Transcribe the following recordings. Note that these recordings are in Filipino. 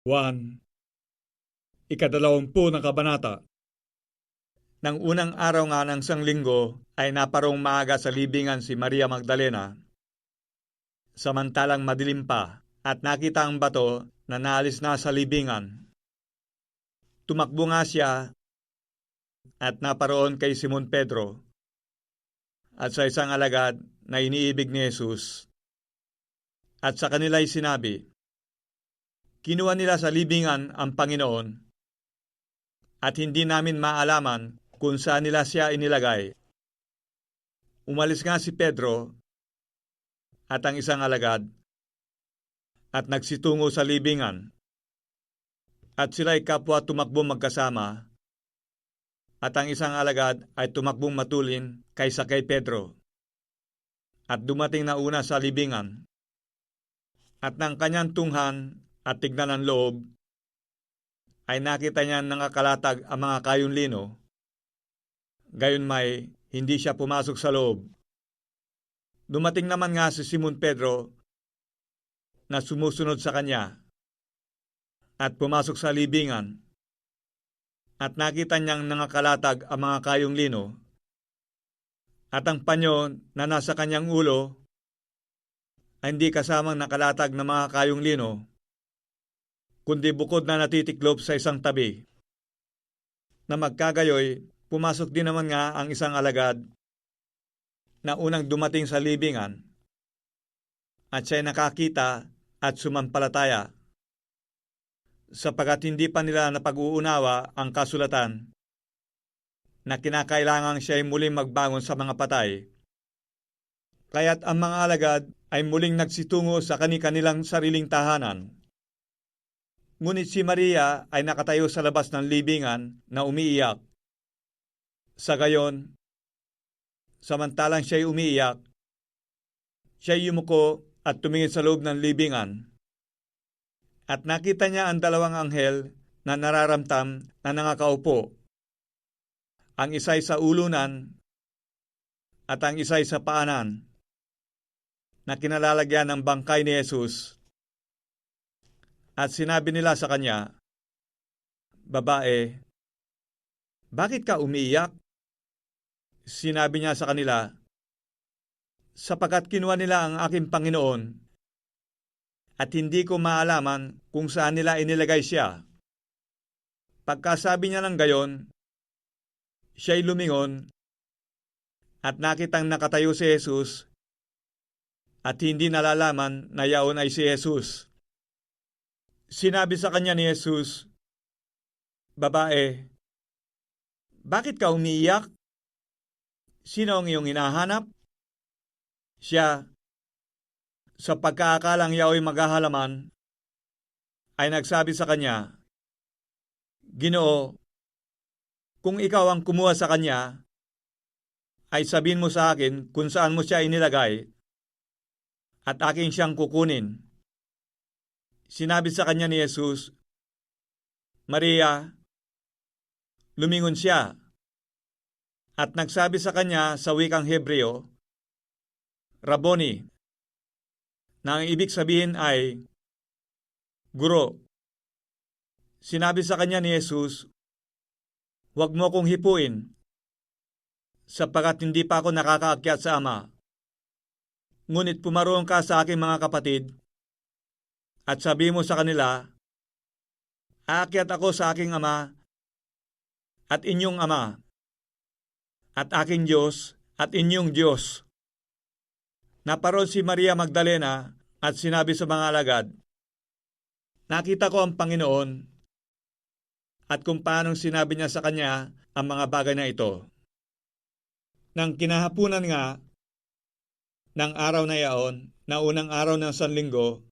Juan, ikadalawampu na kabanata. Nang unang araw nga ng sanglinggo ay naparong maaga sa libingan si Maria Magdalena, samantalang madilim pa, at nakita ang bato na naalis na sa libingan. Tumakbo nga siya at naparoon kay Simon Pedro at sa isang alagad na iniibig ni Jesus. At sa kanila'y sinabi, "Kinuha nila sa libingan ang Panginoon at hindi namin maalaman kung saan nila siya inilagay." Umalis nga si Pedro at ang isang alagad at nagsitungo sa libingan. At sila'y kapwa tumakbo magkasama, at ang isang alagad ay tumakbong matulin kaysa kay Pedro. At dumating na una sa libingan, at nang kanyang tunghan at tignan ang loob, ay nakita niya nangakalatag ang mga kayong lino. Gayon may hindi siya pumasok sa loob. Dumating naman nga si Simon Pedro na sumusunod sa kanya at pumasok sa libingan, at nakita niyang nangakalatag ang mga kayong lino, at ang panyo na nasa kanyang ulo ay hindi kasamang nakalatag na mga kayong lino, kundi bukod na natitiklop sa isang tabi. Na magkagayoy, pumasok din naman nga ang isang alagad na unang dumating sa libingan, at siya'y nakakita at sumampalataya, sapagkat hindi pa nila napag-uunawa ang kasulatan na kinakailangang siya'y muling magbangon sa mga patay. Kaya't ang mga alagad ay muling nagsitungo sa kani-kanilang sariling tahanan. Ngunit si Maria ay nakatayo sa labas ng libingan na umiiyak. Sa gayon, samantalang siya'y umiiyak, siya'y yumuko at tumingin sa loob ng libingan. At nakita niya ang dalawang anghel na nararamtam na nangakaupo. Ang isa'y sa ulunan at ang isa'y sa paanan, na kinalalagyan ng bangkay ni Jesus. At sinabi nila sa kanya, "Babae, bakit ka umiiyak?" Sinabi niya sa kanila, "Sapagkat kinuha nila ang aking Panginoon, at hindi ko maalaman kung saan nila inilagay siya." Pagkasabi niya ng gayon, siya'y lumingon at nakitang nakatayo si Jesus, at hindi nalalaman na yaon ay si Jesus. Sinabi sa kanya ni Jesus, "Babae, bakit ka umiiyak? Sino ang iyong hinahanap?" Siya, sa pagkaakalang yao'y maghahalaman, ay nagsabi sa kanya, "Ginoo, kung ikaw ang kumuha sa kanya, ay sabihin mo sa akin kung saan mo siya inilagay, at aking siyang kukunin." Sinabi sa kanya ni Jesus, "Maria." Lumingon siya, at nagsabi sa kanya sa wikang Hebreo, "Rabboni," na ang ibig sabihin ay guro. Sinabi sa kanya ni Jesus, "Huwag mo akong hipuin, sapagkat hindi pa ako nakakaakyat sa Ama. Ngunit pumaroon ka sa aking mga kapatid, at sabi mo sa kanila, aakyat ako sa aking Ama at inyong Ama, at aking Diyos at inyong Diyos." Naparoon si Maria Magdalena at sinabi sa mga alagad, "Nakita ko ang Panginoon," at kung paanong sinabi niya sa kanya ang mga bagay na ito. Nang kinahapunan nga ng araw na yaon, na unang araw ng sanlinggo,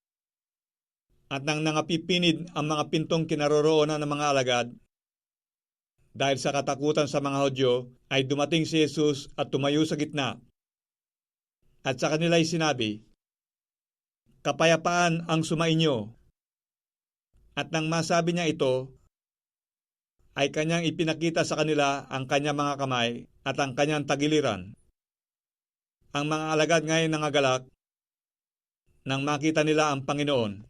at nang nangapipinid ang mga pintong kinaroroonan ng mga alagad, dahil sa katakutan sa mga Hudyo, ay dumating si Jesus at tumayo sa gitna. At sa kanila'y sinabi, "Kapayapaan ang sumainyo." At nang masabi niya ito, ay kanyang ipinakita sa kanila ang kanyang mga kamay at ang kanyang tagiliran. Ang mga alagad ngayon nangagalak nang makita nila ang Panginoon.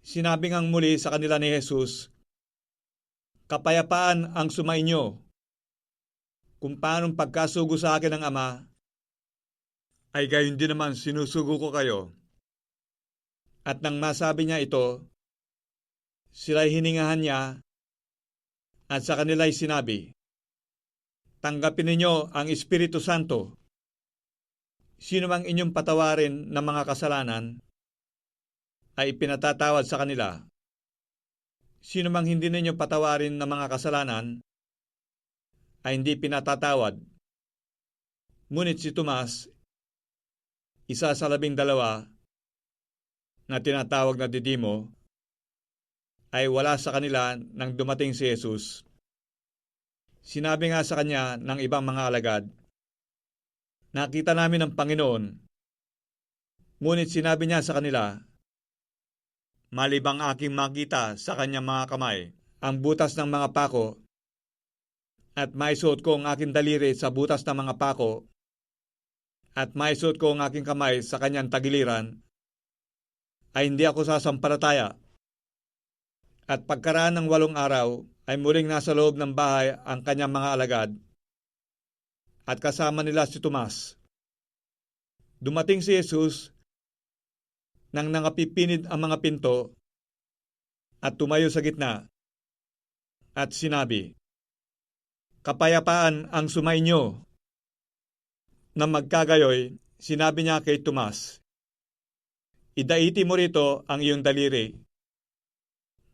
Sinabi ngang muli sa kanila ni Jesus, "Kapayapaan ang sumainyo. Kung paanong pagkasugo sa akin ng Ama, ay gayon din naman sinusugo ko kayo." At nang masabi niya ito, sila'y hiningahan niya at sa kanila'y sinabi, "Tanggapin ninyo ang Espiritu Santo. Sino mang inyong patawarin ng mga kasalanan, ay ipinatatawad sa kanila. Sino mang hindi ninyo patawarin ng mga kasalanan, ay hindi pinatatawad." Ngunit si Tomas, isa sa 12 na tinatawag na Didimo, ay wala sa kanila nang dumating si Jesus. Sinabi nga sa kanya ng ibang mga alagad, "Nakita namin ang Panginoon." Ngunit sinabi niya sa kanila, "Malibang aking makita sa kanyang mga kamay ang butas ng mga pako, at maisuot ko ang aking daliri sa butas ng mga pako, at maisuot ko ang aking kamay sa kanyang tagiliran, ay hindi ako sasampalataya." At pagkaraan ng 8 araw, ay muling nasa loob ng bahay ang kanyang mga alagad, at kasama nila si Tomas. Dumating si Jesus nang nangapipinid ang mga pinto, at tumayo sa gitna, at sinabi, "Kapayapaan ang sumainyo." Nang magkagayoy, sinabi niya kay Tomas, "Idaiti mo rito ang iyong daliri,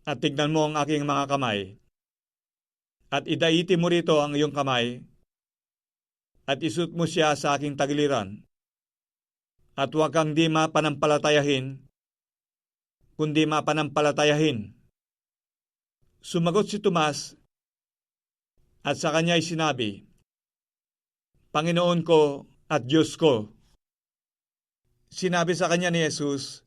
at tignan mo ang aking mga kamay. At idaiti mo rito ang iyong kamay, at isuot mo siya sa aking tagiliran. At huwag kang di mapanampalatayahin, kundi mapanampalatayahin." Sumagot si Tomas, at sa kanya'y sinabi, "Panginoon ko at Diyos ko." Sinabi sa kanya ni Jesus,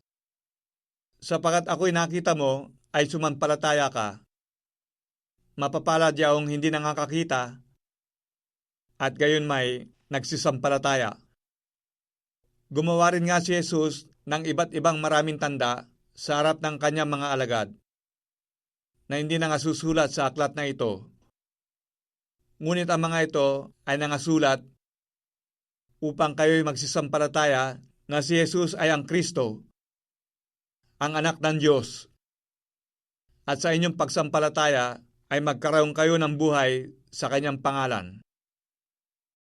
"Sapagat ako'y nakita mo, ay sumampalataya ka. Mapapalad yaong hindi nakakakita, at gayon may nagsisampalataya." Gumawa rin nga si Jesus ng iba't ibang maraming tanda sa harap ng kanyang mga alagad, na hindi nangasusulat sa aklat na ito. Ngunit ang mga ito ay nangasulat upang kayo'y magsisampalataya na si Jesus ay ang Kristo, ang Anak ng Diyos, at sa inyong pagsampalataya ay magkaroon kayo ng buhay sa kanyang pangalan.